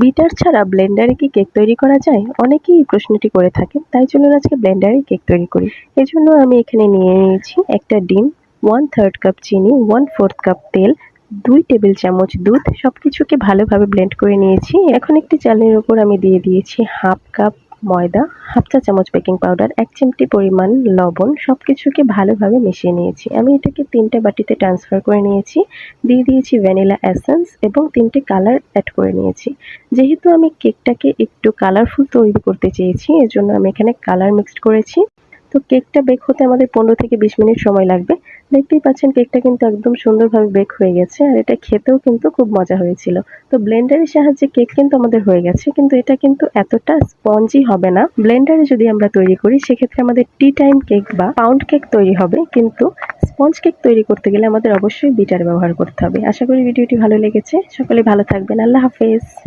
Bitter ছাড়া ব্লেন্ডারে কি কেক তৈরি করা যায়? অনেকেই এই প্রশ্নটি করে থাকেন। তাই চলুন আজকে ব্লেন্ডারে কেক তৈরি করি। এজন্য আমি এখানে নিয়ে নিয়েছি একটা ডিম, 1/3 কাপ চিনি, 1/4 কাপ তেল, 2 টেবিল চামচ দুধ, সবকিছুকে ভালোভাবে ব্লেন্ড করে নিয়েছি। এখন একটি চালনির উপর আমি দিয়ে দিয়েছি 1/2 কাপ ময়দা, 1/2 চা চামচ বেকিং পাউডার, 1 চিমটি পরিমাণ লবণ, সবকিছুকে ভালোভাবে মিশিয়ে নিয়েছি। আমি এটাকে 3টে বাটিতে ট্রান্সফার করে নিয়েছি। দিয়ে দিয়েছি ভ্যানিলা এসেন্স এবং 3টে কালার অ্যাড করে নিয়েছি। যেহেতু আমি কেকটাকে একটু কালারফুল তৈরি করতে চেয়েছি, এজন্য আমি এখানে কালার মিক্সড করেছি। তো কেকটা বেক হতে আমাদের 15 থেকে 20 মিনিট সময় লাগবে। দেখতেই পাচ্ছেন কেকটা কিন্তু একদম সুন্দরভাবে বেক হয়ে গেছে আর এটা খেতেও কিন্তু খুব মজা হয়েছিল। তো ব্লেন্ডারের সাহায্যে কেক কিন্তু আমাদের হয়ে গেছে, কিন্তু এটা কিন্তু এতটা স্পঞ্জি হবে না। ব্লেন্ডারে যদি আমরা তৈরি করি সেক্ষেত্রে আমাদের টি টাইম কেক বা পাউন্ড কেক তৈরি হবে, কিন্তু স্পঞ্জ কেক তৈরি করতে গেলে আমাদের অবশ্যই বিটার ব্যবহার করতে হবে। আশা করি ভিডিওটি ভালো লেগেছে। সকলে ভালো থাকবেন। আল্লাহ হাফেজ।